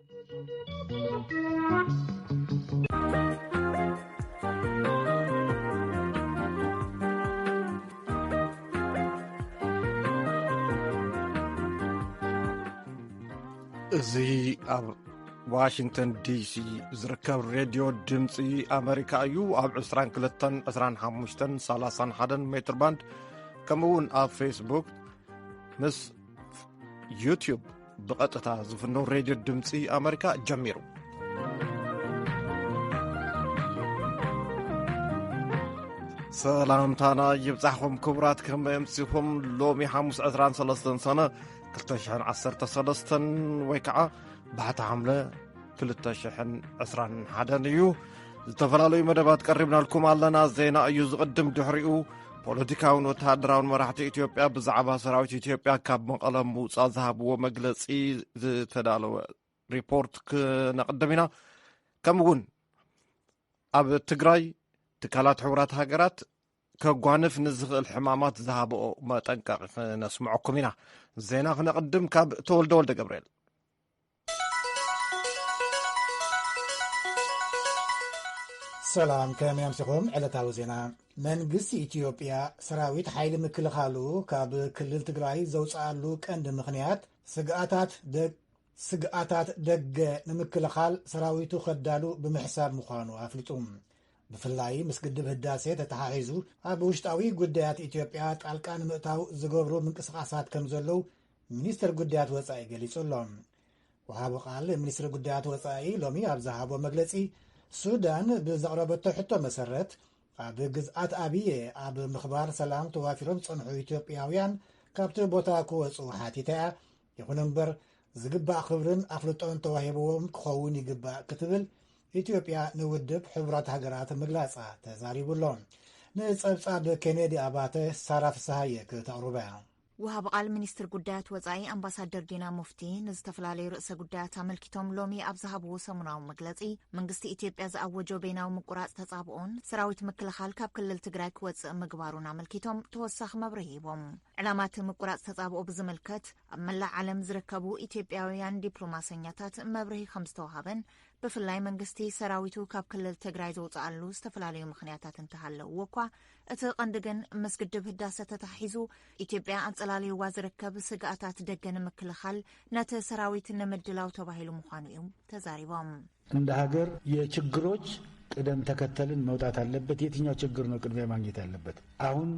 እዚ ኣብ ዋሽንግተን ዲሲ ዝርከብ ሬድዮ ድምፂ ኣሜሪካ እዩ። ኣብ 22 25 31 ሜትር ባንድ ከምኡውን ኣብ ፌስቡክ ምስ ዩቲዩብ ብቐጥታ ዝፍኖ ሬድዮ ድምፂ ኣሜሪካ ጀሚሩ። ሰላምታና ይብጻሕኩም ክቡራት ከመምጽኩም ሎሚ 523 ሰነ 2013 ወይ ከዓ ባሕቲ ሓምለ 2021 እዩ። ዝተፈላለዩ መደባት ቀሪብናልኩም ኣለና። ዜና እዩ ዝቕድም። ድሕሪኡ ፖለቲካውን ወተሃደራውን መራሕቲ ኢትዮጵያ ብዛዕባ ሰራዊት ኢትዮጵያ ካብ መቐለ ምውፃእ ዝሃብዎ መግለፂ ዝተዳለወ ሪፖርት ክነቕድም ኢና። ከምኡውን ኣብ ትግራይ ትካላት ሕቡራት ሃገራት ከጓንፍ ንዝኽእል ሕማማት ዝሃብኦ መጠንቀቂ ክነስምዐኩም ኢና። ዜና ክነቕድም ካብ ተወልደ ወልደ ገብርኤል። ሰላም ከመይ ኣምሲኹም። ዕለታዊ ዜና መንግስቲ ኢትዮጵያ ሰራዊት ሓይሊ ምክልኻሉ ካብ ክልል ትግራይ ዘውፅኣሉ ቀንዲ ምኽንያት ስግኣታት ደገ ንምክልኻል ሰራዊቱ ከዳሉ ብምሕሳብ ምዃኑ ኣፍሊጡ። ብፍላይ ምስ ግድብ ህዳሴ ተተሓሒዙ ኣብ ውሽጣዊ ጉዳያት ኢትዮጵያ ጣልቃ ንምእታው ዝገብሩ ምንቅስቓሳት ከም ዘለው ሚኒስትር ጉዳያት ወፃኢ ገሊጹ ኣሎ። ወሃቦ ቃል ሚኒስትር ጉዳያት ወፃኢ ሎሚ ኣብ ዝሃቦ መግለፂ ሱዳን ብዘቕረበቶ ሕቶ መሰረት ኣብ ግዝኣት ኣብየ ኣብ ምኽባር ሰላም ተዋፊሮም ዝጸንሑ ኢትዮጵያውያን ካብቲ ቦታ ክወፁ ሓቲታ እያ። ይኹን እምበር ዝግባእ ክብርን ኣፍልጦን ተዋሂብዎም ክኸውን ይግባእ ክትብል ኢትዮጵያ ንውድብ ሕቡራት ሃገራት ምግላጻ ተዛሪቡሎ። ንጸብጻብ ኬኔዲ ኣባተ ሳራ ፍስሃየ ክተቕርበ። ወሃብ ቃል ሚኒስትር ጉዳያት ወፃኢ ኣምባሳደር ዲና ሙፍቲ ንዝተፈላለዩ ርእሰ ጉዳያት ኣመልኪቶም ሎሚ ኣብ ዝሃብዎ ሰሙናዊ መግለፂ መንግስቲ ኢትዮጵያ ዝኣወጆ ቤናዊ ምቁራፅ ተጻብኦን ሰራዊት ምክልኻል ካብ ክልል ትግራይ ክወፅእ ምግባሩን ኣመልኪቶም ተወሳኺ መብርሂ ሂቦም። ዕላማት ምቁራፅ ተጻብኦ ብዝምልከት ኣብ መላእ ዓለም ዝርከቡ ኢትዮጵያውያን ዲፕሎማሰኛታት መብርሂ ከም ዝተዋሃበን ብፍላይ መንግስቲ ሰራዊቱ ካብ ክልል ትግራይ ዘውፅኣሉ ዝተፈላለዩ ምኽንያታት እንተሃለውዎ እኳ እቲ ቀንዲ ግን ምስ ግድብ ህዳሴ ተታሒዙ ኢትዮጵያ ኣንጸላልይዋ ዝርከብ ስግኣታት ደገ ንምክልኻል ነቲ ሰራዊት ንምድላው ተባሂሉ ምዃኑ እዮም ተዛሪቦም። እንደ ሀገር የችግሮች ቅደም ተከተልን መውጣት አለበት። የትኛው ችግር ነው ቅድሚያ ማግኘት ያለበት? አሁን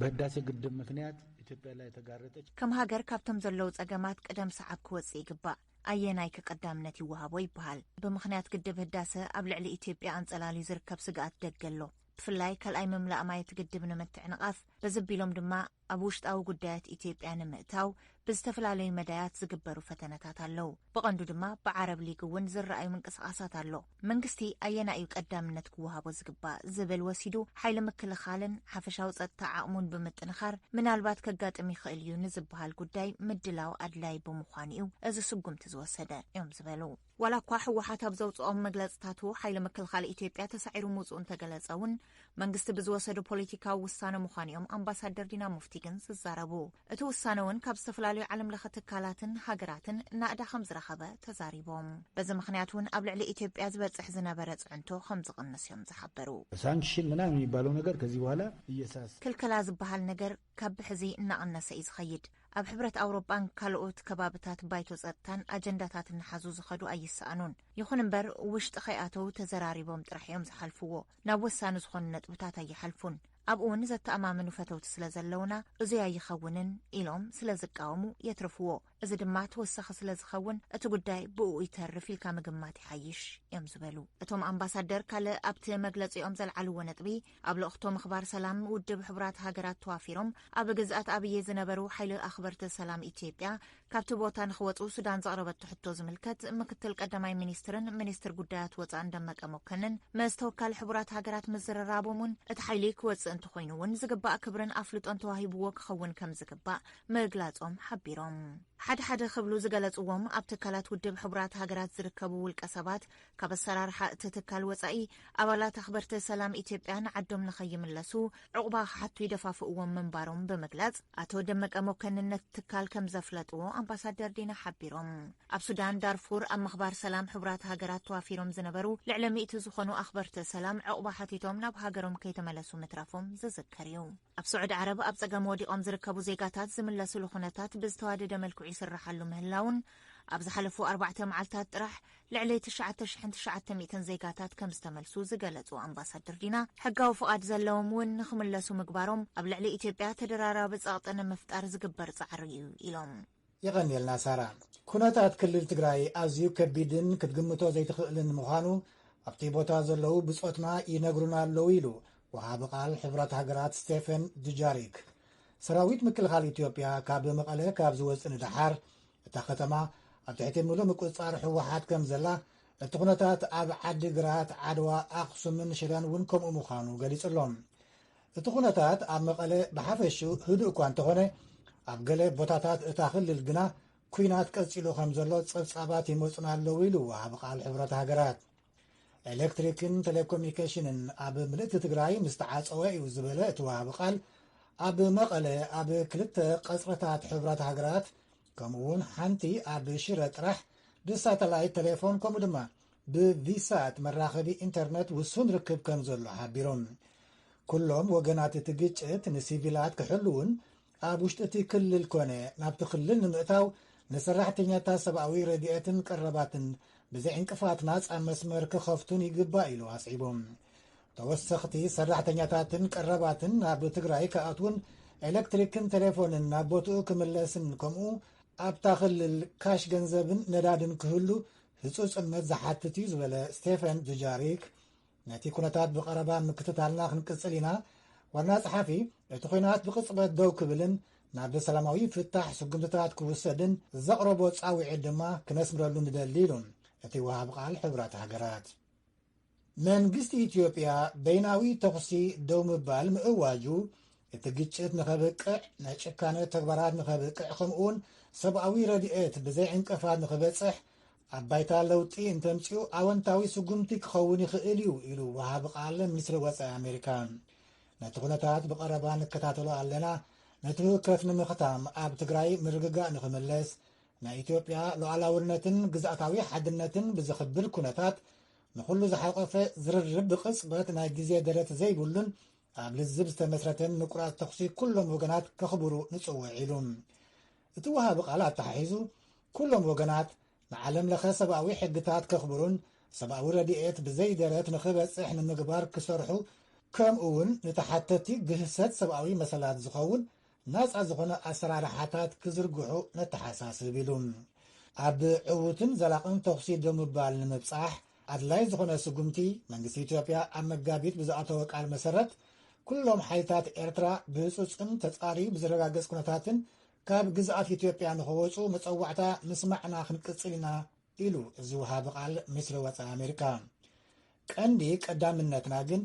በህዳሴ ግድብ ምክንያት ኢትዮጵያ ላይ ተጋረጠች ከም ሃገር ካብቶም ዘለው ጸገማት ቅደም ሰዓብ ክወፅእ ይግባእ። ኣየናይ ከቀዳምነት ይወሃቦ ይበሃል። ብምኽንያት ግድብ ህዳሴ ኣብ ልዕሊ ኢትዮጵያ ኣንጸላልዩ ዝርከብ ስግኣት ደገ ኣሎ። ብፍላይ ካልኣይ ምምላእ ማየት ግድብ ንምትዕንቓፍ በዘቢሎም ድማ ኣብ ውሽጣዊ ጉዳያት ኢትዮጵያ ንምእታው ብዝተፈላለዩ መዳያት ዝግበሩ ፈተነታት ኣለው። ብቐንዱ ድማ ብዓረብ ሊግ እውን ዝረኣዩ ምንቅስቓሳት ኣሎ። መንግስቲ ኣየናይ ቀዳምነት ክወሃቦ ዝግባእ ዝብል ወሲዱ ሓይሊ ምክልኻልን ሓፈሻዊ ጸጥታ ዓቕሙን ብምጥንኻር ምናልባት ከጋጥም ይኽእል እዩ ንዝበሃል ጉዳይ ምድላው ኣድላይ ብምዃኑ እዩ እዚ ስጉምቲ ዝወሰደ እዮም ዝበሉ። ዋላ እኳ ሕወሓት ኣብ ዘውፅኦም መግለጽታቱ ሓይሊ ምክልኻል ኢትዮጵያ ተሳዒሩ ምውፁእ እንተገለጸ እውን መንግስቲ ብዝወሰዱ ፖለቲካዊ ውሳነ ምዃኑ እዮም ኣምባሳደር ዲና ሙፍቲ ግን ዝዛረቡ። እቲ ውሳነ እውን ካብ ዝተፈላለዩ ዓለም ለኸ ትካላትን ሃገራትን ናእዳ ከም ዝረኸበ ተዛሪቦም። በዚ ምኽንያት እውን ኣብ ልዕሊ ኢትዮጵያ ዝበጽሕ ዝነበረ ጽዕንቶ ከም ዝቕንስ እዮም ዝሓበሩ። ሳንክሽን ምናምን የሚባለው ነገር ከዚህ በኋላ እየሳስ ክልከላ ዝበሃል ነገር ካብ ብሕዚ እናቐነሰ እዩ ዝኸይድ። ኣብ ሕብረት ኣውሮጳን ካልኦት ከባብታት ባይቶ ጸጥታን ኣጀንዳታት እናሓዙ ዝኸዱ ኣይሰኣኑን። ይኹን እምበር ውሽጢ ኸይኣተው ተዘራሪቦም ጥራሕ እዮም ዝሓልፍዎ። ናብ ወሳኒ ዝኾኑ ነጥብታት ኣይሓልፉን። ኣብኡ እውን ዘተኣማምኑ ፈተውቲ ስለ ዘለውና እዙይ ኣይኸውንን ኢሎም ስለ ዝቃወሙ የትርፍዎ። እዚ ድማ ተወሳኺ ስለ ዝኸውን እቲ ጉዳይ ብኡ ይተርፍ ኢልካ ምግማት ይሓይሽ እዮም ዝበሉ። እቶም ኣምባሳደር ካልእ ኣብቲ መግለፂኦም ዘልዓልዎ ነጥቢ ኣብ ለቕቶ ምኽባር ሰላም ውድብ ሕቡራት ሃገራት ተዋፊሮም ኣብ ግዝኣት ኣብየ ዝነበሩ ሓይሊ ኣኽበርቲ ሰላም ኢትዮጵያ ካብቲ ቦታ ንኽወፁ ሱዳን ዘቕረበቶ ሕቶ ዝምልከት ምክትል ቀዳማይ ሚኒስትርን ሚኒስትር ጉዳያት ወፃኢን ደመቀ መኮንን ምስ ተወካሊ ሕቡራት ሃገራት ምዝርራቦምን እቲ ሓይሊ ክወፅእ እንተኾይኑ እውን ዝግባእ ክብርን ኣፍልጦን ተዋሂብዎ ክኸውን ከም ዝግባእ ምግላጾም ሓቢሮም። ሓደ ክብሉ ዝገለጽዎም ኣብ ትካላት ውድብ ሕቡራት ሃገራት ዝርከቡ ውልቀ ሰባት ካብ ኣሰራርሓ እቲ ትካል ወጻኢ ኣባላት ኣኽበርቲ ሰላም ኢትዮጵያ ንዓዶም ንኸይምለሱ ዕቑባ ክሓቱ ይደፋፍእዎም ምንባሮም ብምግላጽ ኣቶ ደመቀ መኮንነት ትካል ከም ዘፍለጥዎ ኣምባሳደር ዲና ሓቢሮም ኣብ ሱዳን ዳርፉር ኣብ ምኽባር ሰላም ሕቡራት ሃገራት ተዋፊሮም ዝነበሩ ልዕሊ 100 ዝኾኑ ኣኽበርቲ ሰላም ዕቑባ ሓቲቶም ናብ ሃገሮም ከይተመለሱ ምትራፎም ዝዝከር እዩ። ኣብ ስዑድ ዓረብ ኣብ ጸገም ወዲቖም ዝርከቡ ዜጋታት ዝምለሱሉ ኩነታት ብዝተዋደደ መልክዑ ይስራሓሉ ምህላውን ኣብ ዝሓለፉ 4 መዓልታት ጥራሕ ልዕሊ 9900 ዜጋታት ከም ዝተመልሱ ዝገለጹ ኣምባሳደር ዲና ሕጋዊ ፍቓድ ዘለዎም እውን ንኽምለሱ ምግባሮም ኣብ ልዕሊ ኢትዮጵያ ተደራራቢ ጸቕጢ ንምፍጣር ዝግበር ጻዕሪ እዩ ኢሎም ይቐኒልና ሳራ ኩነታት ክልል ትግራይ ኣዝዩ ከቢድን ክትግምቶ ዘይትኽእልን ምዃኑ ኣብቲ ቦታ ዘለዉ ብጾትና ይነግሩና ኣለዉ ኢሉ ወሃቢ ቃል ሕቡራት ሃገራት ስቴፈን ዱጃሪክ ሰራዊት ምክልኻል ኢትዮጵያ ካብ መቐለ ካብ ዝወፅእ ንድሓር እታ ከተማ ኣብ ትሕቲ ምሉእ ምቁፅጻር ሕወሓት ከም ዘላ እቲ ኩነታት ኣብ ዓዲ ግራት ዓድዋ ኣኽሱምን ሽረን እውን ከምኡ ምዃኑ ገሊጹሎም እቲ ኩነታት ኣብ መቐለ ብሓፈሹ ህዱእ እኳ እንተኾነ ኣብ ገለ ቦታታት እታ ክልል ግና ኩናት ቀፂሉ ከም ዘሎ ጸብጻባት ይመፁና ኣለዉ ኢሉ ወሃቢ ቃል ሕቡራት ሃገራት ኤሌክትሪክን ቴሌኮሙኒኬሽንን ኣብ ምልእቲ ትግራይ ምስ ተዓፀወ እዩ ዝበለ እቲ ወሃቢ ቃል ኣብ መቐለ ኣብ 2 ቀጽረታት ሕቡራት ሃገራት ከምኡውን ሓንቲ ኣብ ሽረ ጥራሕ ብሳተላይት ቴሌፎን ከምኡ ድማ ብቪሳት መራኸቢ ኢንተርነት ውሱን ርክብ ከም ዘሎ ሓቢሮም ኩሎም ወገናት እቲ ግጭት ንሲቪላት ክሕልውን ኣብ ውሽጢ እቲ ክልል ኮነ ናብቲ ክልል ንምእታው ንሰራሕተኛታት ሰብኣዊ ረድኤትን ቀረባትን ብዘይ ዕንቅፋት ናፃ መስመር ክኸፍቱን ይግባእ ኢሉ ኣስዒቦም ተወሰኽቲ ሰራሕተኛታትን ቀረባትን ናብ ትግራይ ከኣትውን ኤሌክትሪክን ቴሌፎንን ናብ ቦትኡ ክምለስን ከምኡ ኣብታ ክልል ካሽ ገንዘብን ነዳድን ክህሉ ህፁፅነት ዝሓትት እዩ ዝበለ ስቴፈን ዱጃሪክ ነቲ ኩነታት ብቐረባ ምክትታልና ክንቅጽል ኢና ዋና ጸሓፊ እቲ ኩናት ብቕጽበት ደው ክብልን ናብ ሰላማዊ ፍታሕ ስጉምትታት ክውሰድን ዘቕረቦ ጻውዒት ድማ ክነስምረሉ ንደሊ ኢሉ እቲ ወሃቢ ቃል ሕቡራት ሃገራት መንግስቲ ኢትዮጵያ በይናዊ ተኽሲ ደው ምባል ምእዋጁ እቲ ግጭት ንኸበቅዕ ናይ ጭካነ ተግባራት ንኸበቅዕ ከምኡውን ሰብኣዊ ረድኤት ብዘይ ዕንቅፋት ንኽበጽሕ ኣብ ባይታ ለውጢ እንተምፂኡ ኣወንታዊ ስጉምቲ ክኸውን ይኽእል እዩ ኢሉ ወሃቢ ቃል ሚኒስትሪ ወፃኢ ኣሜሪካ ነቲ ኩነታት ብቐረባ ንከታተሎ ኣለና ነቲ ህውከት ንምኽታም ኣብ ትግራይ ምርግጋእ ንኽምለስ ናይ ኢትዮጵያ ሉዓላውነትን ግዝኣታዊ ሓድነትን ብዝኽብል ኩነታት ንኹሉ ዝሓቆፈ ዝርርብ ብቕጽበት ናይ ግዜ ደረት ዘይብሉን ኣብ ልዝብ ዝተመስረተን ምቁራጽ ተኽሲ ኩሎም ወገናት ከኽብሩ ንጽውዕ ኢሉ እቲ ወሃቢ ቃል ኣተሓሒዙ ኩሎም ወገናት ንዓለም ለኸ ሰብኣዊ ሕግታት ከኽብሩን ሰብኣዊ ረድኤት ብዘይ ደረት ንኽበጽሕ ንምግባር ክሰርሑ ከምኡውን ንተሓተቲ ግህሰት ሰብኣዊ መሰላት ዝኸውን ናፃ ዝኾነ ኣሰራርሓታት ክዝርግሑ ነተሓሳስብ ኢሉ ኣብ ዕዉትን ዘላቕን ተኽሲ ደው ምባል ንምብጻሕ ኣድላይ ዝኾነ ስጉምቲ መንግስቲ ኢትዮጵያ ኣብ መጋቢት ብዝኣተወ ቃል መሰረት ኩሎም ሓይልታት ኤርትራ ብህፁፅን ተጻሪ ብዝረጋገጽ ኩነታትን ካብ ግዝኣት ኢትዮጵያ ንኽወፁ መፀዋዕታ ምስማዕና ክንቅጽል ኢና ኢሉ እዚ ወሃቢ ቃል ሚኒስትሪ ወፃኢ ኣሜሪካ ቀንዲ ቀዳምነትና ግን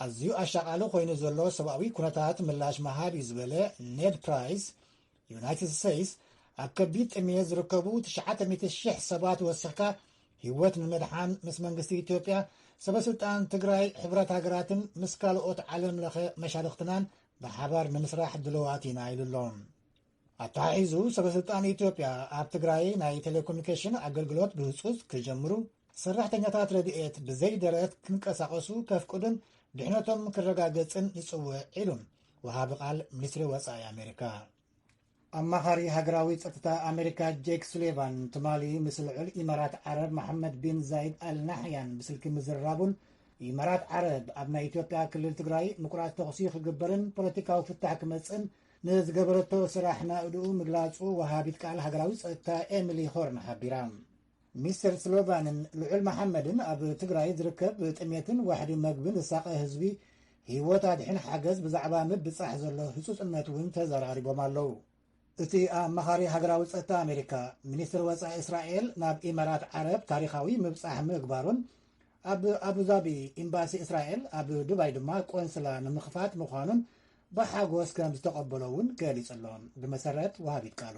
ኣዝዩ ኣሻቓሊ ኮይኑ ዘሎ ሰብኣዊ ኩነታት ምላሽ መሃብ እዩ ዝበለ ኔድ ፕራይስ ዩናይትድ ስቴትስ ኣብ ከቢድ ጥምየት ዝርከቡ 900,000 ሰባት ወሲኽካ ህይወት ንምድሓን ምስ መንግስቲ ኢትዮጵያ ሰበስልጣን ትግራይ ሕቡራት ሃገራትን ምስ ካልኦት ዓለም ለኸ መሻርክትናን ብሓባር ንምስራሕ ድልዋት ኢና ኢሉሎም ኣተሓሒዙ ሰበስልጣን ኢትዮጵያ ኣብ ትግራይ ናይ ቴሌኮሙኒኬሽን ኣገልግሎት ብህፁፅ ክጀምሩ ሰራሕተኛታት ረድኤት ብዘይ ደረት ክንቀሳቐሱ ከፍቅዱን ድሕነቶም ክረጋገጽን ይጽውዕ ኢሉ ወሃቢ ቃል ሚኒስትሪ ወፃኢ ኣሜሪካ ኣማኻሪ ሃገራዊ ጸጥታ ኣሜሪካ ጄክ ሱሌቫን ትማሊ ምስ ልዑል ኢማራት ዓረብ መሐመድ ቢን ዛይድ ኣልናሕያን ብስልኪ ምዝራቡን ኢማራት ዓረብ ኣብ ናይ ኢትዮጵያ ክልል ትግራይ ምቁራጽ ተኽሲ ክግበርን ፖለቲካዊ ፍታሕ ክመጽን ንዝገበረቶ ስራሕ ናእድኡ ምግላጹ ወሃቢት ቃል ሃገራዊ ጸጥታ ኤሚሊ ሆርን ሓቢራ ሚስተር ስሎቫንን ልዑል መሐመድን ኣብ ትግራይ ዝርከብ ጥሜትን ዋሕዲ መግብን ዝሳቐ ህዝቢ ህይወት ኣድሕን ሓገዝ ብዛዕባ ምብጻሕ ዘሎ ህፁፅነት እውን ተዘራሪቦም ኣለዉ እቲ ኣማኻሪ ሃገራዊ ጸጥታ ኣሜሪካ ሚኒስትር ወፃኢ እስራኤል ናብ ኢማራት ዓረብ ታሪኻዊ ምብጻሕ ምግባሩን ኣብ አቡዛቢ ኤምባሲ እስራኤል ኣብ ዱባይ ድማ ቆንስላ ንምኽፋት ምዃኑን ብሓጎስ ከም ዝተቐበሎውን ገሊጹሎም ብመሰረት ወሃቢት ቃሉ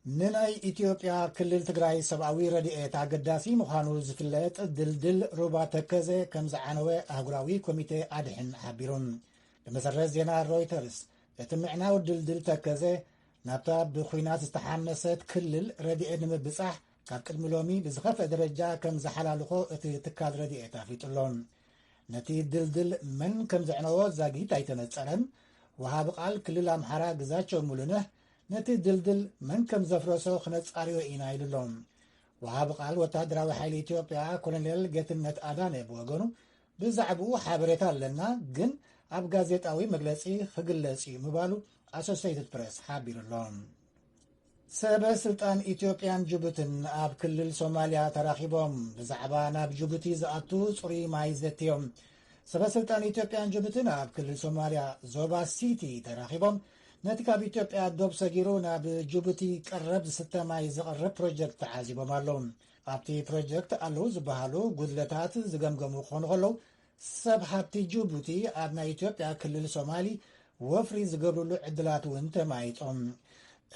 ንናይ ኢትዮጵያ ክልል ትግራይ ሰብኣዊ ረድኤት ኣገዳሲ ምዃኑ ዝፍለጥ ድልድል ሩባ ተከዘ ከም ዝዓነወ ኣህጉራዊ ኮሚቴ ኣድሕን ሓቢሮም። ብመሰረት ዜና ሮይተርስ እቲ ምዕናው ድልድል ተከዘ ናብታ ብኩናት ዝተሓመሰት ክልል ረድኤት ንምብጻሕ ካብ ቅድሚ ሎሚ ብዝኸፍአ ደረጃ ከም ዝሓላልኾ እቲ ትካል ረድኤት ኣፍሊጡሎም። ነቲ ድልድል መን ከም ዘዕነዎ ዛጊት ኣይተነጸረን። ወሃቢ ቃል ክልል ኣምሓራ ግዛቸው ሙሉነህ ነቲ ድልድል መን ከም ዘፍረሶ ክነጻርዮ ኢና ኢሉሎም። ወሃቢ ቃል ወታደራዊ ሓይሊ ኢትዮጵያ ኮሎኔል ጌትነት ኣዳነ ብወገኑ ብዛዕባኡ ሓበሬታ ኣለና ግን ኣብ ጋዜጣዊ መግለጺ ክግለጽ እዩ ምባሉ ኣሶሲየትድ ፕሬስ ሓቢሩሎም። ሰበ ስልጣን ኢትዮጵያን ጅቡትን ኣብ ክልል ሶማልያ ተራኺቦም ብዛዕባ ናብ ጅቡቲ ዝኣቱ ጽሩይ ማይ ዘትዮም። ሰበ ስልጣን ኢትዮጵያን ጅቡትን ኣብ ክልል ሶማልያ ዞባ ሲቲ ተራኺቦም ነቲ ካብ ኢትዮጵያ ዶብ ሰጊሩ ናብ ጅቡቲ ቀረብ ዝስተ ማይ ዘቕርብ ፕሮጀክት ተዓዚቦም ኣለዉ። ኣብቲ ፕሮጀክት ኣለዉ ዝበሃሉ ጉድለታት ዝገምገሙ ክኾኑ ከለዉ ሰብ ሃብቲ ጅቡቲ ኣብ ናይ ኢትዮጵያ ክልል ሶማሊ ወፍሪ ዝገብርሉ ዕድላት እውን ተማይጦም።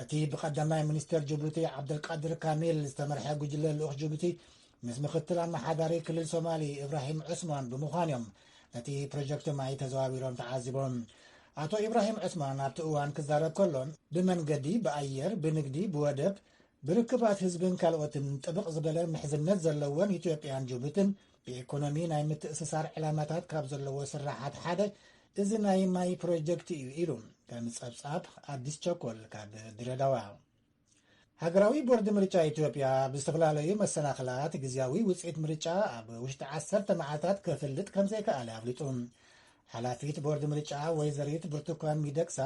እቲ ብቐዳማይ ሚኒስትር ጅቡቲ ዓብደልቃድር ካሚል ዝተመርሐ ጉጅለ ልኡኽ ጅቡቲ ምስ ምክትል ኣመሓዳሪ ክልል ሶማሊ ኢብራሂም ዑስማን ብምዃኖም ነቲ ፕሮጀክት ማይ ተዘዋቢሮም ተዓዚቦም። ኣቶ ኢብራሂም ዑስማን ኣብቲ እዋን ክዛረብ ከሎን ብመንገዲ ብኣየር ብንግዲ ብወደብ ብርክባት ህዝብን ካልኦትን ጥብቕ ዝበለ ምሕዝነት ዘለዎን ኢትዮጵያን ጅቡትን ብኢኮኖሚ ናይ ምትእስሳር ዕላማታት ካብ ዘለዎ ስራሓት ሓደ እዚ ናይ ማይ ፕሮጀክት እዩ ኢሉ ከም ጸብጻብ ኣዲስ ቸኮል ካብ ድሬዳዋ። ሃገራዊ ቦርዲ ምርጫ ኢትዮጵያ ብዝተፈላለዩ መሰናኽላት ግዝያዊ ውፅኢት ምርጫ ኣብ ውሽጢ 10 መዓልታት ከፍልጥ ከም ዘይከኣለ ኣፍሊጡ። ሓላፊት ቦርዲ ምርጫ ወይዘሪት ብርቱካን ሚደቅሳ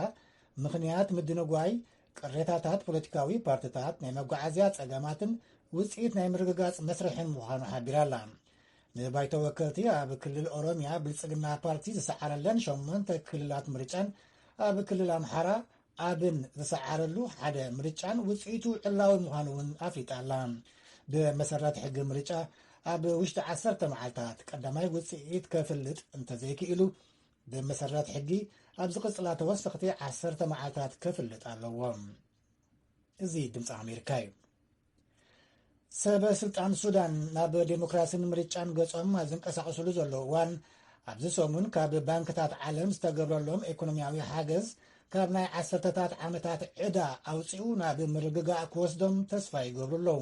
ምኽንያት ምድንጓይ ቅሬታታት ፖለቲካዊ ፓርቲታት ናይ መጓዓዝያ ጸገማትን ውፅኢት ናይ ምርግጋጽ መስርሕን ምዃኑ ሓቢራላ። ንባይቶ ወከልቲ ኣብ ክልል ኦሮሚያ ብልጽግና ፓርቲ ዝሰዓረለን 8 ክልላት ምርጫን ኣብ ክልል ኣምሓራ ኣብን ዝሰዓረሉ ሓደ ምርጫን ውፅኢቱ ዕላዊ ምዃኑ እውን ኣፍሊጣላ። ብመሰረት ሕጊ ምርጫ ኣብ ውሽጢ 10 መዓልታት ቀዳማይ ውፅኢት ከፍልጥ እንተዘይክኢሉ ብመሰረት ሕጊ ኣብ ዝቕጽላ ተወሰኽቲ 10 መዓልታት ከፍልጥ ኣለዎም። እዚ ድምፂ ኣሜሪካ እዩ። ሰበ ስልጣን ሱዳን ናብ ዴሞክራሲን ምርጫን ገጾም ኣብ ዝንቀሳቐስሉ ዘሎ እዋን ኣብዚ ሰሙን ካብ ባንክታት ዓለም ዝተገብረሎም ኢኮኖምያዊ ሓገዝ ካብ ናይ 10ታት ዓመታት ዕዳ ኣውፂኡ ናብ ምርግጋእ ክወስዶም ተስፋ ይገብሩ ኣለዉ።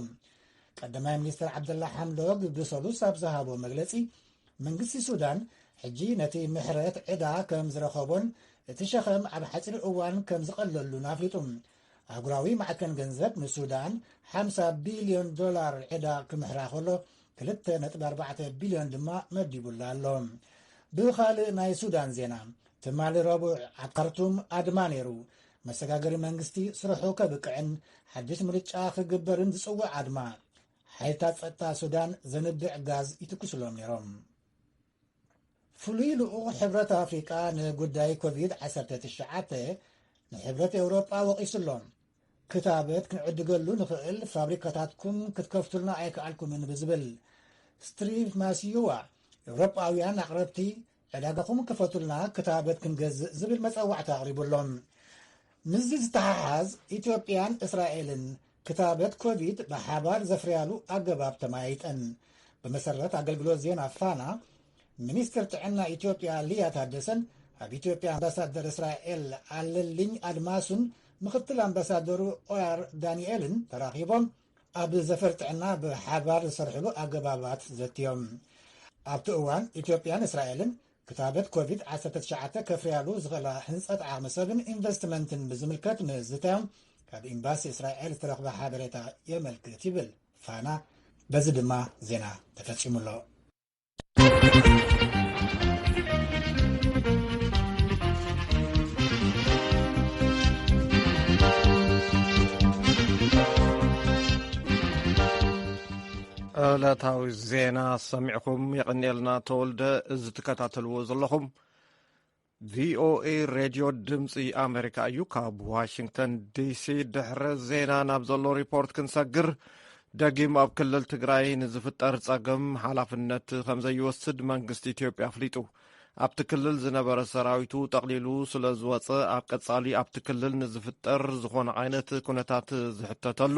ቀዳማይ ሚኒስትር ዓብደላ ሓምዶግ ብሰሉስ ኣብ ዝሃቦ መግለጺ መንግስቲ ሱዳን ሕጂ ነቲ ምሕረት ዕዳ ከም ዝረኸቦን እቲ ሸኸም ኣብ ሓፂር እዋን ከም ዝቐለሉን ኣፍሊጡ። ኣህጉራዊ ማዕከን ገንዘብ ንሱዳን $50 ቢልዮን ዕዳ ክምሕራ ከሎ 2.4 ቢልዮን ድማ መዲቡላ ኣሎ። ብኻልእ ናይ ሱዳን ዜና ትማሊ ረቡዕ ኣብ ካርቱም ኣድማ ነይሩ። መሰጋገሪ መንግስቲ ስርሑ ከብቅዕን ሓድሽ ምርጫ ክግበርን ዝጽውዕ ኣድማ ሓይልታት ጸጥታ ሱዳን ዘንብዕ ጋዝ ይትኩስሎም ነይሮም። ፍሉይ ልኡኽ ሕብረት ኣፍሪቃ ንጉዳይ ኮቪድ-19 ንሕብረት ኤውሮጳ ወቒሱሎም ክታበት ክንዕድገሉ ንኽእል ፋብሪካታትኩም ክትከፍቱልና ኣይከኣልኩምን ብዝብል ስትሪቭ ማስዩዋ ኤውሮጳውያን ኣቕረብቲ ዕዳጋኹም ክፈቱልና ክታበት ክንገዝእ ዝብል መፀዋዕቲ ኣቕሪቡሎም። ምዚ ዝተሓሓዝ ኢትዮጵያን እስራኤልን ክታበት ኮቪድ ብሓባር ዘፍርያሉ ኣገባብ ተማይጠን። ብመሰረት ኣገልግሎት ዜና ፋና ሚኒስትር ጥዕና ኢትዮጵያ ልያ ታደሰን ኣብ ኢትዮጵያ ኣምባሳደር እስራኤል ኣለልኝ ኣድማሱን ምክትል ኣምባሳደሩ ኦያር ዳንኤልን ተራኺቦም ኣብ ዘፈር ጥዕና ብሓባር ዝሰርሕሉ ኣገባባት ዘትዮም። ኣብቲ እዋን ኢትዮጵያን እስራኤልን ክታበት ኮቪድ-19 ከፍርያሉ ዝኽእላ ህንፀት ዓቕሚ ሰብን ኢንቨስትመንትን ብዝምልከት ምዝትዮም ካብ ኤምባሲ እስራኤል ዝተረኽበ ሓበሬታ የመልክት ይብል ፋና። በዚ ድማ ዜና ተፈጺሙሎ። ዕለታዊ ዜና ሰሚዕኩም የቐኒልና ተወልደ እዚ ትከታተልዎ ዘለኹም ቪኦኤ ሬድዮ ድምፂ ኣሜሪካ እዩ። ካብ ዋሽንግተን ዲሲ ድሕሪ ዜና ናብ ዘሎ ሪፖርት ክንሰግር ደጊም ኣብ ክልል ትግራይ ንዝፍጠር ጸገም ሓላፍነት ከም ዘይወስድ መንግስቲ ኢትዮጵያ ኣፍሊጡ። ኣብቲ ክልል ዝነበረ ሰራዊቱ ጠቕሊሉ ስለ ዝወፀ ኣብ ቀጻሊ ኣብቲ ክልል ንዝፍጠር ዝኾነ ዓይነት ኩነታት ዝሕተተሉ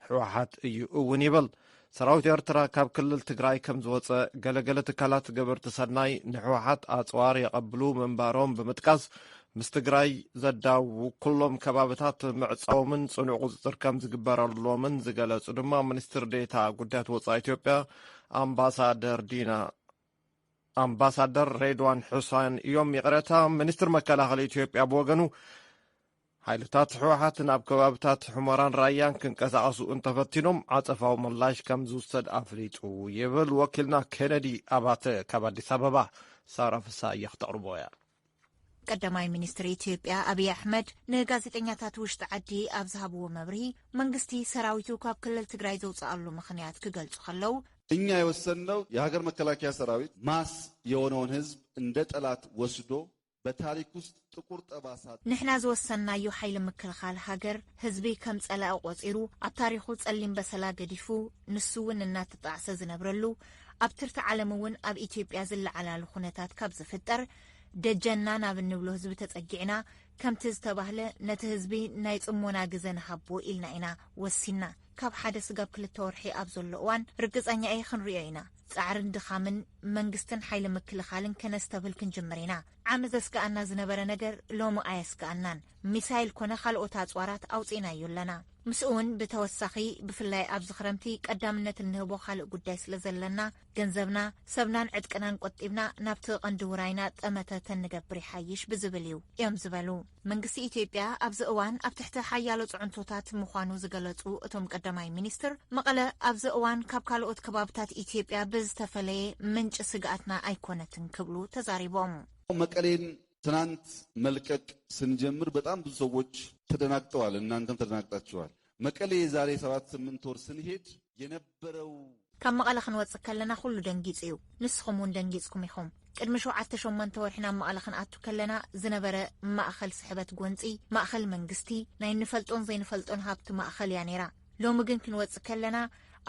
ሕወሓት እዩ እውን ይብል። ሰራዊት ኤርትራ ካብ ክልል ትግራይ ከም ዝወፀ ገለገለ ትካላት ገበርቲ ሰናይ ንሕወሓት ኣፅዋር የቐብሉ ምንባሮም ብምጥቃስ ምስ ትግራይ ዘዳው ኩሎም ከባቢታት ምዕፃዎምን ጽኑዕ ቁፅጥር ከም ዝግበረሎምን ዝገለጹ ድማ ሚኒስትር ዴታ ጉዳያት ወፃኢ ኢትዮጵያ ኣምባሳደር ሬድዋን ሑሴን እዮም። ይቕረታ ሚኒስትር መከላኸሊ ኢትዮጵያ ብወገኑ ሓይልታት ሕወሓት ናብ ከባቢታት ሑመራን ራያን ክንቀሳቐሱ እንተፈቲኖም ዓጸፋዊ ምላሽ ከም ዝውሰድ ኣፍሊጡ ይብል። ወኪልና ኬነዲ ኣባተ ካብ ኣዲስ ኣበባ ሳራ ፍሳየ ክተቕርቦ እያ። ቀዳማይ ሚኒስትር ኢትዮጵያ አብይ አሕመድ ንጋዜጠኛታት ውሽጢ ዓዲ ኣብ ዝሃብዎ መብርሂ መንግስቲ ሰራዊቱ ካብ ክልል ትግራይ ዘውፅኣሉ ምክንያት ክገልጹ ከለው እኛ የወሰንነው የሀገር መከላከያ ሰራዊት ማስ የሆነውን ህዝብ እንደ ጠላት ወስዶ በታሪክ ውስጥ ጥቁር ጠባሳ ንሕና ዝወሰናዮ ሓይሊ ምክልኻል ሃገር ህዝቢ ከም ጸላእ ቆፂሩ ኣብ ታሪኹ ጸሊም በሰላ ገዲፉ ንሱውን እናተጣዕሰ ዝነብረሉ ኣብ ትርቲ ዓለም እውን ኣብ ኢትዮጵያ ዝለዓላሉ ኩነታት ካብ ዝፍጠር ደጀና ናብ እንብሎ ህዝቢ ተጸጊዕና ከምቲ ዝተባህለ ነቲ ህዝቢ ናይ ጽሞና ግዜ ንሃቦ ኢልና ኢና ወሲና ካብ ሓደ ስጋብ ክልተ ወርሒ ኣብ ዘሎ እዋን ርግጸኛ እየ ክንሪኦ ኢና ጻዕርን ድኻምን መንግስትን ሓይሊ ምክልኻልን ከነስተብል ክንጅምር ኢና ዓመ ዘስከኣና ዝነበረ ነገር ሎሚ ኣየስከኣናን ሚሳይል ኮነ ካልኦት ኣጽዋራት ኣውፂናዮ ኣለና ምስኡውን ብተወሳኺ ብፍላይ ኣብ ዝኽረምቲ ቀዳምነት እንህቦ ካልእ ጉዳይ ስለ ዘለና ገንዘብና ሰብናን ዕጥቅናን ቆጢብና ናብቲ ቀንዲ ውራይና ጠመተተ ንገብር ይሓይሽ ብዝብል እዩ እዮም ዝበሉ መንግስቲ ኢትዮጵያ ኣብዚ እዋን ኣብ ትሕቲ ሓያሎ ጽዕንቶታት ምዃኑ ዝገለጹ እቶም ቀዳማይ ሚኒስትር መቐለ ኣብዚ እዋን ካብ ካልኦት ከባቢታት ኢትዮጵያ ብዝተፈለየ ምንጭ ስጋኣትና ኣይኮነትን ክብሉ ተዛሪቦም መቀሌን ትናንት መልቀቅ ስንጀምር በጣም ብዙ ሰዎች ተደናግጠዋል እናንተም ተደናግጣችኋል መቀሌ የዛሬ 7-8 ወር ስንሄድ የነበረው ካብ መቐለ ክንወጽእ ከለና ሁሉ ደንጊጽ እዩ ንስኹም እውን ደንጊጽኩም ኢኹም ቅድሚ 7-8 ወርሒና መቐለ ክንኣቱ ከለና ዝነበረ ማእኸል ስሕበት ጎንፂ ማእኸል መንግስቲ ናይ ንፈልጦን ዘይንፈልጦን ሃብቲ ማእኸል እያ ነይራ ሎሚ ግን ክንወጽእ ከለና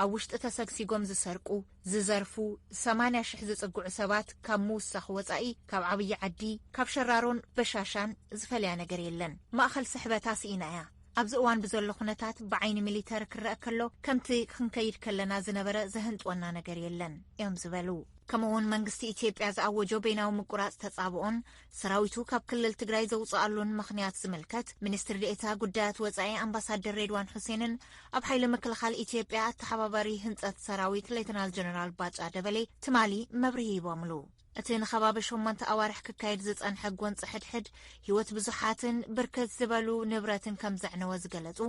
ኣብ ውሽጢ ተሰግሲጎም ዝሰርቁ ዝዘርፉ 80,000 ዝጽጉዑ ሰባት ካብ ምውሳኽ ወጻኢ ካብ ዓብይ ዓዲ ካብ ሸራሮን በሻሻን ዝፈልያ ነገር የለን ማእኸል ስሕበታ ስኢና እያ ኣብዚ እዋን ብዘሎ ኩነታት ብዓይኒ ሚሊተር ክረአ ከሎ ከምቲ ክንከይድ ከለና ዝነበረ ዘህንጥወና ነገር የለን እዮም ዝበሉ ከምኡውን መንግስቲ ኢትዮጵያ ዝኣወጆ ቤናዊ ምቁራጽ ተጻብኦን ሰራዊቱ ካብ ክልል ትግራይ ዘውፅኣሉን ምክንያት ዝምልከት ሚኒስትር ዴኤታ ጉዳያት ወጻኢ ኣምባሳደር ሬድዋን ሑሴንን ኣብ ሓይሊ ምክልኻል ኢትዮጵያ ተሓባባሪ ህንጸት ሰራዊት ሌተናል ጀነራል ባጫ ደበሌ ትማሊ መብርሂ ይቦምሉ እቲ ንኸባቢ 8 ኣዋርሕ ክካየድ ዝጸንሐ ጎንፂ ሕድሕድ ህይወት ብዙሓትን ብርክት ዝበሉ ንብረትን ከም ዘዕነወ ዝገለጹ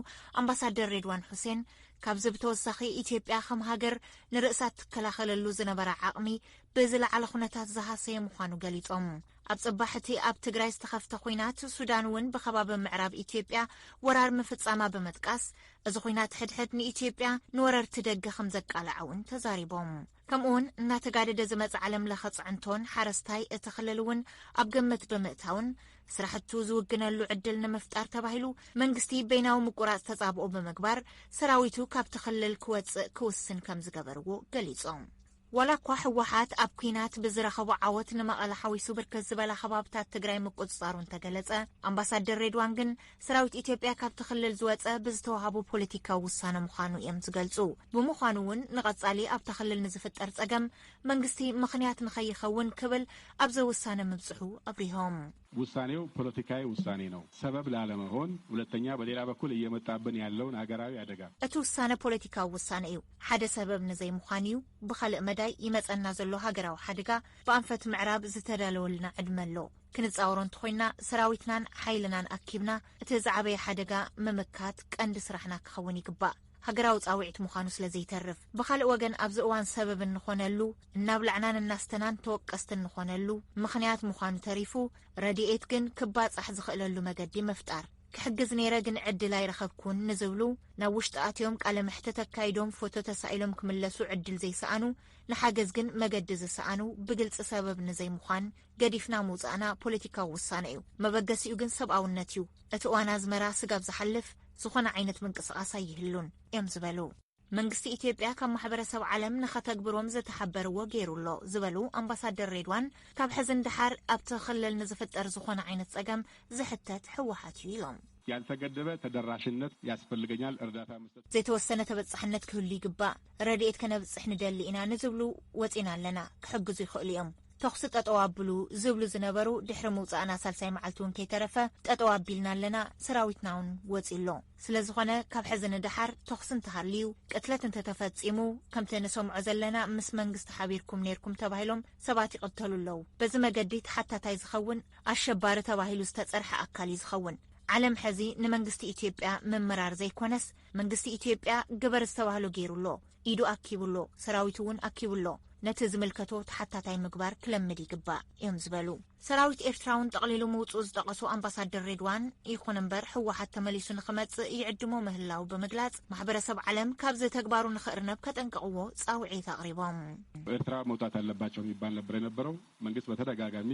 ኣምባሳደር ሬድዋን ሑሴን ካብዚ ብተወሳኺ ኢትዮጵያ ከም ሃገር ንርእሳት ትከላኸለሉ ዝነበረ ዓቕሚ ብዝለዓለ ኩነታት ዝሃሰየ ምዃኑ ገሊጾም ኣብ ጽባሕቲ ኣብ ትግራይ ዝተኸፍተ ኩናት ሱዳን እውን ብኸባቢ ምዕራብ ኢትዮጵያ ወራር ምፍጻማ ብምጥቃስ እዚ ኩናት ሕድሕድ ንኢትዮጵያ ንወረርቲ ደገ ከም ዘቃልዓ እውን ተዛሪቦም ከምኡውን እናተጋደደ ዝመጽእ ዓለም ለኸ ጽዕንቶን ሓረስታይ እቲ ክልል እውን ኣብ ግምት ብምእታውን ስራሕቱ ዝውግነሉ ዕድል ንምፍጣር ተባሂሉ መንግስቲ ቤናዊ ምቁራጽ ተጻብኦ ብምግባር ሰራዊቱ ካብቲ ክልል ክወጽእ ክውስን ከም ዝገበርዎ ገሊጾም ወላ እኳ ሕወሓት ኣብ ኩናት ብዝረኸቦ ዓወት ንመቐለ ሓዊሱ ብርክት ዝበላ ከባቢታት ትግራይ ምቁፅጻሩን ተገለጸ ኣምባሳደር ሬድዋን ግን ሰራዊት ኢትዮጵያ ካብቲ ክልል ዝወፀ ብዝተዋሃቡ ፖለቲካዊ ውሳነ ምዃኑ እዮም ዝገልጹ ብምዃኑ እውን ንቐጻሊ ኣብቲ ክልል ንዝፍጠር ጸገም መንግስቲ ምኽንያት ንኸይኸውን ክብል ኣብዚ ውሳነ ምብጽሑ ኣብሪሆም ውሳኔው ፖለቲካዊ ውሳኔ ነው ሰበብ ላለመሆን ሁለተኛ በሌላ በኩል እየመጣብን ያለውን ሀገራዊ አደጋ እቲ ውሳነ ፖለቲካዊ ውሳኔ እዩ ሓደ ሰበብ ንዘይ ምዃን እዩ ብኻልእ መዳይ ይመጸና ዘሎ ሃገራዊ ሓደጋ ብኣንፈት ምዕራብ ዝተዳለወልና ዕድመ ኣሎ ክንጻወሮ እንተኾይና ሰራዊትናን ሓይልናን ኣኪብና እቲ ዝዓበየ ሓደጋ ምምካት ቀንዲ ስራሕና ክኸውን ይግባእ ሃገራዊ ጻውዒት ምዃኑ ስለ ዘይተርፍ ብኻልእ ወገን ኣብዚ እዋን ሰበብ እንኾነሉ እናብላዕናን እናስተናን ተወቀስቲ እንኾነሉ ምኽንያት ምዃኑ ተሪፉ ረድኤት ግን ክባጻሕ ዝኽእለሉ መገዲ ምፍጣር ክሕግዝ ነይረ ግን ዕድል ኣይረኸብኩን ንዝብሉ ናብ ውሽጢ ኣትዮም ቃለ መሕተት ኣካይዶም ፎቶ ተሳኢሎም ክምለሱ ዕድል ዘይሰኣኑ ንሓገዝ ግን መገዲ ዝሰኣኑ ብግልፂ ሰበብ ንዘይምዃን ገዲፍና ምውፃእና ፖለቲካዊ ውሳነ እዩ መበገሲኡ ግን ሰብኣውነት እዩ እቲ እዋን ኣዝመራ ስጋብ ዝሓልፍ ዝኾነ ዓይነት ምንቅስቓስ ኣይህሉን እዮም ዝበሉ መንግስቲ ኢትዮጵያ ካብ ማሕበረሰብ ዓለም ንኸተግብሮም ዝተሓበርዎ ገይሩሎ ዝበሉ ኣምባሳደር ሬድዋን ካብ ሕዝን ድሓር ኣብቲ ክልል ንዝፍጠር ዝኾነ ዓይነት ፀገም ዝሕተት ሕወሓት እዩ ኢሎም ያልተገደበ ተደራሽነት ያስፈልገኛል እርዳታ መስጠት ዘይተወሰነ ተበጻሕነት ክህሉ ይግባእ ረድኤት ከነብጽሕ ንደሊ ኢና ንዝብሉ ወፂና ኣለና ክሕግዙ ይኽእሉ እዮም ተኽሲ ጠጠው ኣቢሉ ዝብሉ ዝነበሩ ድሕሪ ምውፃእና ሳልሳይ መዓልቲ እውን ከይተረፈ ጠጠው ኣቢልና ኣለና ሰራዊትና እውን ወፂሎ ስለዝኾነ ካብ ሕዚ ንድሓር ተኽሲ እንተሃልዩ ቅትለት እንተተፈጺሙ ከምቲ ንሰምዖ ዘለና ምስ መንግስቲ ሓቢርኩም ነርኩም ተባሂሎም ሰባት ይቕተሉ ኣለዉ በዚ መገዲ ተሓታታይ ዝኸውን ኣሸባሪ ተባሂሉ ዝተጸርሐ ኣካል እዩ ዝኸውን ዓለም ሕዚ ንመንግስቲ ኢትዮጵያ መመራር ዘይኮነስ መንግስቲ ኢትዮጵያ ግበር ዝተባህሉ ገይሩሎ ኢዱ ኣኪቡሎ ሰራዊት እውን ኣኪቡሎ ነቲ ዝምልከቶ ተሓታታይ ምግባር ክለምድ ይግባእ እዮም ዝበሉ ሰራዊት ኤርትራውን ጠቕሊሉ ምውፅኡ ዝጠቐሱ ኣምባሳደር ሬድዋን ይኹን እምበር ሕወሓት ተመሊሱ ንኽመጽእ ይዕድሞ ምህላው ብምግላጽ ማሕበረሰብ ዓለም ካብዚ ተግባሩ ንኽእርነብ ከጠንቅቕዎ ጻውዒት ኣቕሪቦም ኤርትራ መውጣት አለባቸው የሚባል ነበር የነበረው መንግስት በተደጋጋሚ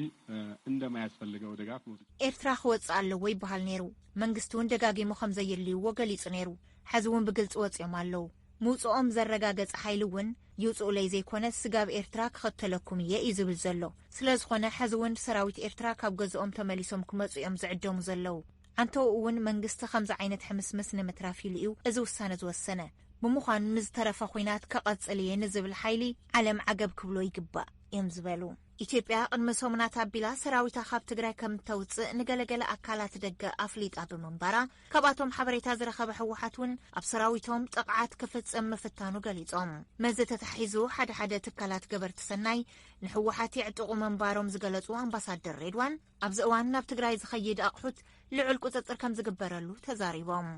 እንደማያስፈልገው ድጋፍ ኤርትራ ክወጽእ ኣለዎ ይበሃል ነይሩ መንግስቲ እውን ደጋጊሙ ከም ዘየልይዎ ገሊጹ ነይሩ ሕዚ እውን ብግልጽ ወጽኦም ኣለዉ ምውፅኦም ዘረጋገጸ ሓይሊ እውን ይውፅኡ ለይ ዘይኮነ ስጋብ ኤርትራ ክኸተለኩም እየ እዩ ዝብል ዘሎ ስለዝኾነ ሕዚ እውን ሰራዊት ኤርትራ ካብ ገዝኦም ተመሊሶም ክመፁ እዮም ዝዕደሙ ዘለዉ አንተው እውን መንግስቲ ከምዚ ዓይነት ሕምስምስ ንምትራፍ ኢሉ እዩ እዚ ውሳነ ዝወሰነ ብምዃኑ ንዝተረፈ ኩናት ከቐጽል እየ ንዝብል ሓይሊ ዓለም ዓገብ ክብሎ ይግባእ እዮም ዝበሉ ኢትዮጵያ ቅድሚ ሰሙናት ኣቢላ ሰራዊታ ካብ ትግራይ ከም ተውፅእ ንገለገለ ኣካላት ደገ ኣፍሊጣ ብምንባራ ካብኣቶም ሓበሬታ ዝረኸበ ሕወሓት እውን ኣብ ሰራዊቶም ጥቕዓት ክፍጽም ምፍታኑ ገሊጾም መዚ ተታሒዙ ሓደ ትካላት ገበርቲ ሰናይ ንሕወሓት ይዕጥቑ መንባሮም ዝገለጹ ኣምባሳደር ሬድዋን ኣብዚ እዋን ናብ ትግራይ ዝኸይድ ኣቕሑት ልዑል ቁፅጥር ከም ዝግበረሉ ተዛሪቦም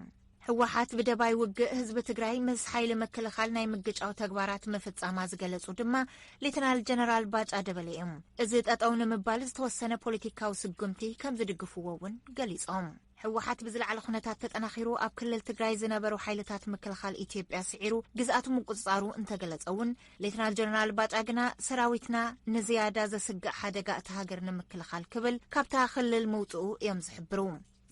ሕወሓት ብደባይ ውግእ ህዝቢ ትግራይ ምስ ሓይሊ መከላኸል ናይ ምግጫው ተግባራት መፍጻማ ዝገለጹ ድማ ሌተናል ጀነራል ባጫ ደበለ እዮም እዚ ጠጠው ንምባል ዝተወሰነ ፖለቲካዊ ስጉምቲ ከም ዝድግፍዎ እውን ገሊጾም ሕወሓት ብዝለዓለ ኩነታት ተጠናኺሩ ኣብ ክልል ትግራይ ዝነበሩ ሓይልታት ምክልኻል ኢትዮጵያ ስዒሩ ግዝኣቱ ምቁፅጻሩ እንተገለጸ እውን ሌተናል ጀነራል ባጫ ግና ሰራዊትና ንዝያዳ ዘስግእ ሓደጋ እቲ ሃገር ንምክልኻል ክብል ካብታ ክልል ምውፅኡ እዮም ዝሕብሩ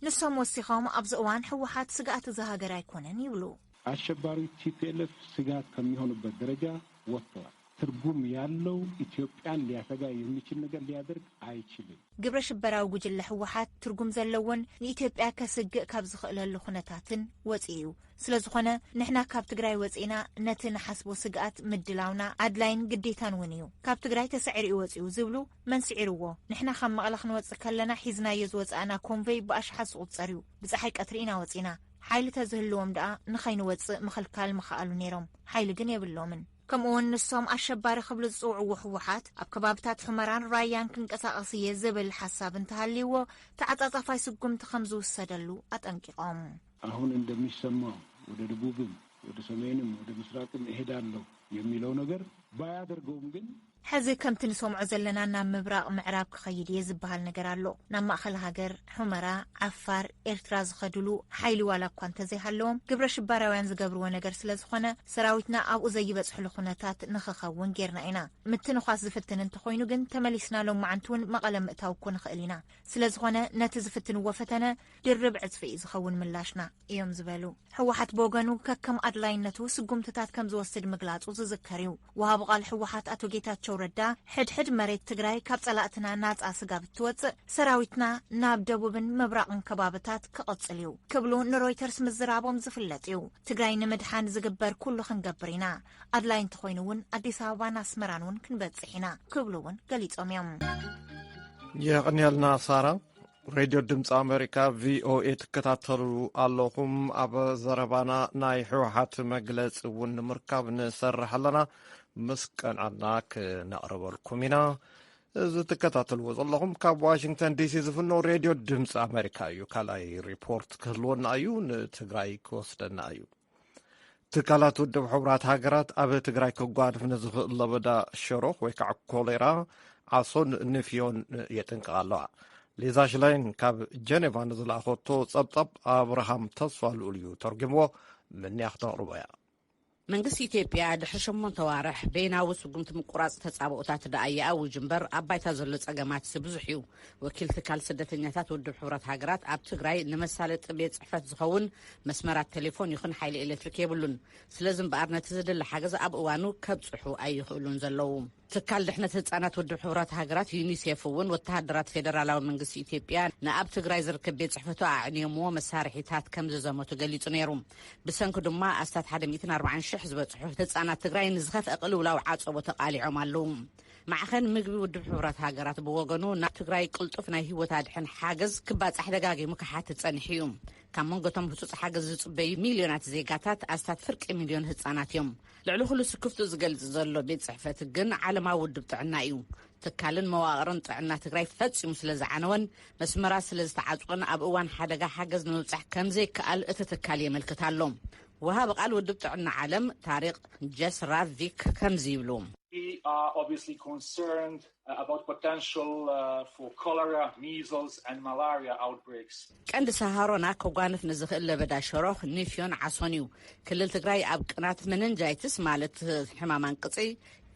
ንሶም ወሲኾም ኣብዚ እዋን ሕወሓት ስጋት ዝሃገር ኣይኮነን ይብሉ አሸባሪ ቲፒኤልኤፍ ስጋት ከሚሆኑበት ደረጃ ወጥተዋል ትርጉም ያለው ኢትዮጵያን ሊያሰጋ የሚችል ነገር ሊያደርግ አይችልም ግብረ ሽበራዊ ጉጅለ ሕወሓት ትርጉም ዘለውን ንኢትዮጵያ ከስግእ ካብ ዝኽእለሉ ኩነታትን ወፂኡ ስለዝኾነ ንሕና ካብ ትግራይ ወፂና ነቲ ንሓስቦ ስጋት ምድላውና ኣድላይን ግዴታን እውን እዩ ካብ ትግራይ ተሰዒሩ ወፂኡ ዝብሉ መንስዒርዎ ንሕና ካብ መቐለ ክንወፅእ ከለና ሒዝናዮ ዝወፃእና ኮንቨይ ብኣሽሓት ዝቑፀር እዩ ብፀሓይ ቀትሪ ኢና ወፂና ሓይሊ ተዝህልዎም ደኣ ንኸይንወፅእ ምኽልካል ምኽኣሉ ነይሮም ሓይሊ ግን የብሎምን ከምኡውን ንሶም ኣሸባሪ ክብሉ ዝፅውዕዎ ሕወሓት ኣብ ከባብታት ሑመራን ራያን ክንቀሳቐስ እየ ዝብል ሓሳብ እንተሃልይዎ ተዓጻጻፋይ ስጉምቲ ከም ዝውሰደሉ ኣጠንቂቖም አሁን እንደሚሰማው ወደ ደቡብም ወደ ሰሜንም ወደ ምስራቅም እሄዳለሁ የሚለው ነገር ባያደርገውም ግን ሕዚ ከምቲ ንሰምዖ ዘለና ናብ ምብራቕ ምዕራብ ክኸይድ እየ ዝበሃል ነገር ኣሎ ናብ ማእኸል ሃገር ሑመራ ዓፋር ኤርትራ ዝኸድሉ ሓይሊ ዋላ እኳ እንተዘይሃለዎም ግብረ ሽባራውያን ዝገብርዎ ነገር ስለዝኾነ ሰራዊትና ኣብኡ ዘይበፅሕሉ ኩነታት ንኽኸውን ጌርና ኢና ምትንኳስ ዝፍትን እንተኾይኑ ግን ተመሊስናሎም መዓንቲ እውን መቐለ ምእታው እኮ ንኽእል ኢና ስለዝኾነ ነቲ ዝፍትንዎ ፈተነ ድርብ ዕፅፊ እዩ ዝኸውን ምላሽና እዮም ዝበሉ ሕወሓት ብወገኑ ከከም ኣድላይነቱ ስጉምትታት ከም ዝወስድ ምግላጹ ዝዝከር እዩ ወሃቢ ቃል ሕወሓት ኣቶ ጌታቸው ረዳ ሕድሕድ መሬት ትግራይ ካብ ጸላእትና ናጻ ስጋ ብትወፅእ ሰራዊትና ናብ ደቡብን ምብራቕን ከባብታት ክቐጽል እዩ ክብሉ ንሮይተርስ ምዝራቦም ዝፍለጥ እዩ ትግራይ ንምድሓን ዝግበር ኩሉ ክንገብር ኢና ኣድላይ እንተኾይኑ እውን ኣዲስ ኣበባን ኣስመራን እውን ክንበጽሕ ኢና ክብሉ እውን ገሊጾም እዮም የቕንየልና ሳራ ሬድዮ ድምፂ ኣሜሪካ ቪኦኤ ትከታተሉ ኣለኹም ኣብ ዘረባና ናይ ሕወሓት መግለፂ እውን ንምርካብ ንሰርሕ ኣለና ምስ ቀንዓና ክነቕርበልኩም ኢና እዚ ትከታተልዎ ዘለኹም ካብ ዋሽንግተን ዲሲ ዝፍኖ ሬድዮ ድምፂ ኣሜሪካ እዩ ካልኣይ ሪፖርት ክህልወና እዩ ንትግራይ ክወስደና እዩ ትካላት ውድብ ሕቡራት ሃገራት ኣብ ትግራይ ክጓድፍ ንዝኽእል ለበዳ ሽሮኽ ወይ ከዓ ኮሌራ ዓሶን ንፍዮን የጥንቅቕ ኣለዋ ሊዛ ሽላይን ካብ ጀኔቫ ንዝለኣኸቶ ጸብጻብ ኣብርሃም ተስፋ ልኡል እዩ ተርጊምዎ ምንያኽ ተቕርቦ እያ መንግስቲ ኢትዮጵያ ድሕሪ 8 ተዋርሕ በይናዊ ስጉምቲ ምቁራጽ ተጻብኦታት ደኣያ ውጅንበር ኣባይታ ዘሎ ጸገማት ብዙሕ እዩ። ወኪል ትካል ስደተኛታት ውድብ ሕብረት ሃገራት ኣብ ትግራይ ንመሳለጢ ቤት ጽሕፈት ዝኸውን መስመራት ቴሌፎን ይኹን ሓይሊ ኤሌክትሪክ የብሉን። ስለዚ እምበኣር ነቲ ዝድለ ሓገዝ ኣብ እዋኑ ከብጽሑ ኣይኽእሉን ዘለዉ። ትካል ድሕነት ህጻናት ውድብ ሕብረት ሃገራት ዩኒሴፍ እውን ወተሃደራት ፌደራላዊ መንግስቲ ኢትዮጵያ ንኣብ ትግራይ ዝርከብ ቤት ጽሕፈቱ ኣዕንዮምዎ መሳርሒታት ከም ዝዘመቱ ገሊጹ ነይሩ። ብሰንኪ ድማ ኣስታት 140,000 ዝበጽሑ ህጻናት ትግራይ ንዝኸፍአ ቅልውላው ዓጸቦ ተቓሊዖም ኣለዉ። ማዕኸን ምግቢ ውድብ ሕብረት ሃገራት ብወገኑ ናብ ትግራይ ቅልጡፍ ናይ ህይወት ኣድሕን ሓገዝ ክባጻሕ ደጋጊሙ ክሓትት ጸኒሑ እዩ። ካብ መንጎቶም ህጹጽ ሓገዝ ዝጽበዩ ሚልዮናት ዜጋታት ኣስታት ፍርቂ ሚልዮን ህጻናት እዮም። ልዕሊ ኩሉ ስክፍቱ ዝገልጽ ዘሎ ቤት ጽሕፈት ግን ዓለማዊ ውድብ ጥዕና እዩ። ትካልን መዋቕርን ጥዕና ትግራይ ፈጺሙ ስለ ዝዓነወን መስመራት ስለ ዝተዓጽወን ኣብ እዋን ሓደጋ ሓገዝ ንምብጻሕ ከም ዘይከኣል እቲ ትካል የመልክት ኣሎ። ወሃቢ ቃል ውድብ ጥዕና ዓለም ታሪክ ጀስራቪክ ከምዚ ይብሉ። We are obviously concerned about potential for cholera, measles and malaria outbreaks. ቀንዲ ሰሃሮና ከጓንፍ ንዝኽእል ለበዳ ሸሮኽ ኒፍዮን ዓሶን እዩ። ክልል ትግራይ ኣብ ቅናት መንንጃይትስ ማለት ሕማም አንቅፂ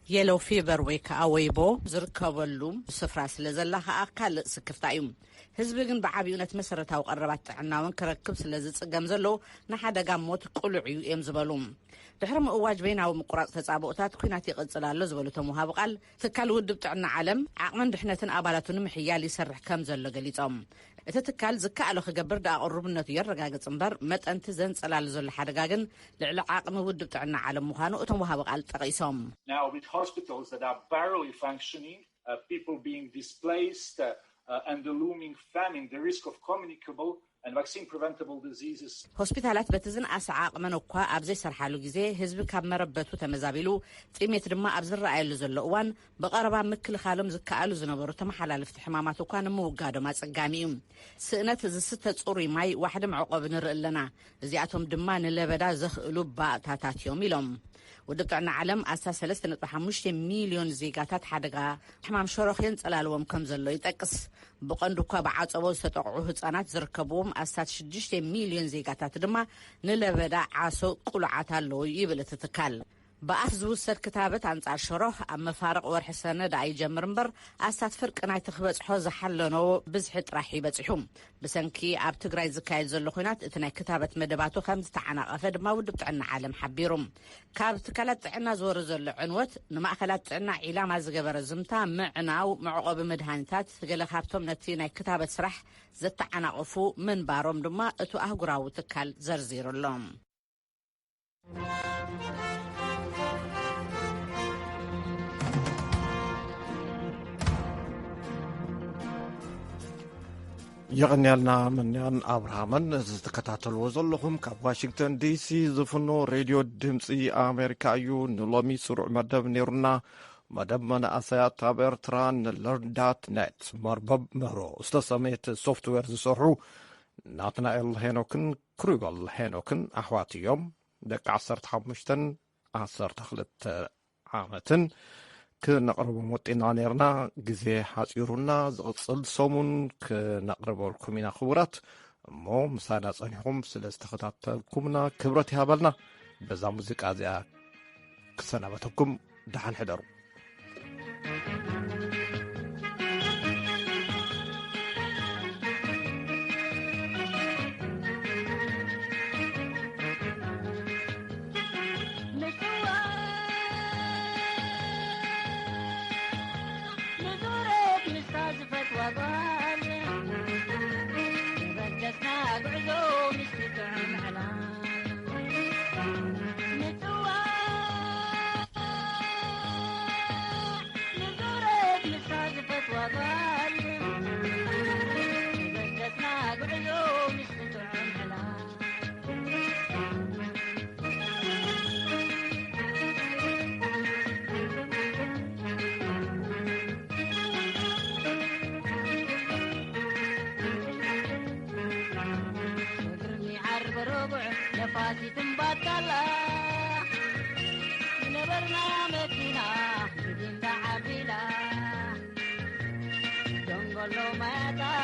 የሎ ፊቨር ወይ ከዓ ወይቦ ዝርከበሉ ስፍራ ስለ ዘላ ከዓ ካልእ ስክፍታ እዩ። ህዝቢ ግን ብዓብዩ ነት መሰረታዊ ቀረባት ጥዕናውን ክረክብ ስለ ዝጽገም ዘሎ ንሓደጋ ሞት ቁልዕ እዩ እዮም ዝበሉ። ድሕሪ ምእዋጅ በይናዊ ምቁራጽ ተጻብኦታት ኩናት ይቕጽል ኣሎ ዝበሉቶም ወሃቢ ቃል ትካል ውድብ ጥዕና ዓለም ዓቕምን ድሕነትን ኣባላቱን ምሕያል ይሰርሕ ከም ዘሎ ገሊጾም እቲ ትካል ዝከኣሎ ክገብር ዳኣቕርብነቱ የረጋግጽ እምበር መጠንቲ ዘንጸላሊ ዘሎ ሓደጋ ግን ልዕሊ ዓቕሚ ውድብ ጥዕና ዓለም ምዃኑ እቶም ወሃቢ ቃል ጠቒሶም Now with hospitals that are barely functioning, people being displaced and the looming famine, the risk of communicable and vaccine preventable diseases. ሆስፒታላት በትዝን ዓቕመን እኳ ኣብ ዘይሰርሓሉ ግዜ ህዝቢ ካብ መረበቱ ተመዛቢሉ ጥሜት ድማ ኣብ ዝረኣየሉ ዘሎ እዋን ብቐረባ ምክልኻሎም ዝከኣሉ ዝነበሩ ተመሓላለፍቲ ሕማማት እኳ ንምውጋዶም ኣጸጋሚ እዩ። ስእነት ዝስተ ጽሩይ ማይ ዋሕዲ መዕቆብ ንርኢ ኣለና። እዚኣቶም ድማ ንለበዳ ዘኽእሉ ባእታታት እዮም ኢሎም። ውድብ ጥዕና ዓለም ኣስታት 3.5 ሚልዮን ዜጋታት ሓደጋ ሕማም ሸሮኽ የንጸላልዎም ከም ዘሎ ይጠቅስ። ብቐንዱ እኳ ብዓጸቦ ዝተጠቕዑ ህጻናት ዝርከብዎም ኣስታት 6 ሚልዮን ዜጋታት ድማ ንለበዳ ዓሶ ቁልዓት ኣለዉ ይብል እቲ ትካል። በኣፍ ዝውሰድ ክታበት ኣንጻር ሸሮኽ ኣብ መፋርቕ ወርሒ ሰነ ዳ ይጀምር እምበር ኣስታት ፍርቂ ናይቲ ክበጽሖ ዝሓለኖ ብዝሒ ጥራሕ ይበጽሑ። ብሰንኪ ኣብ ትግራይ ዝካየድ ዘሎ ኩናት እቲ ናይ ክታበት መደባቱ ከም ዝተዓናቐፈ ድማ ውድብ ጥዕና ዓለም ሓቢሩ። ካብ ትካላት ጥዕና ዝወረ ዘሎ ዕንወት ንማእከላት ጥዕና ዒላማ ዝገበረ ዝምታ ምዕናው መዕቆቢ መድሃኒታት ገለ ካብቶም ነቲ ናይ ክታበት ስራሕ ዘተዓናቐፉ ምንባሮም ድማ እቲ ኣህጉራዊ ትካል ዘርዚሩሎም። يغنيلنا منيان أبراهامن تكتاتلو زلهم كاب واشنطن دي سي زفنو راديو دمسي أمريكا يو نلومي سرع مدب نيرنا مدب من أسيات تاب إرتران learn.net مربب مهرو استسميت سوفتوير زسوحو ناتنائل هينوكن كروغل هينوكن أحواتي يوم دك 15 عامتن كنقرب موطينا نيرنا غزي حاصيرونا زقصل سومون كنقرب لكمنا خبرات مو مسانا صنيحهم سلاستخدمتكمنا كبرت يابلنا بዛ ሙዚቃ እዚኣ ክሰናበተኩም ደሓን ሕደሩ Don't go low, my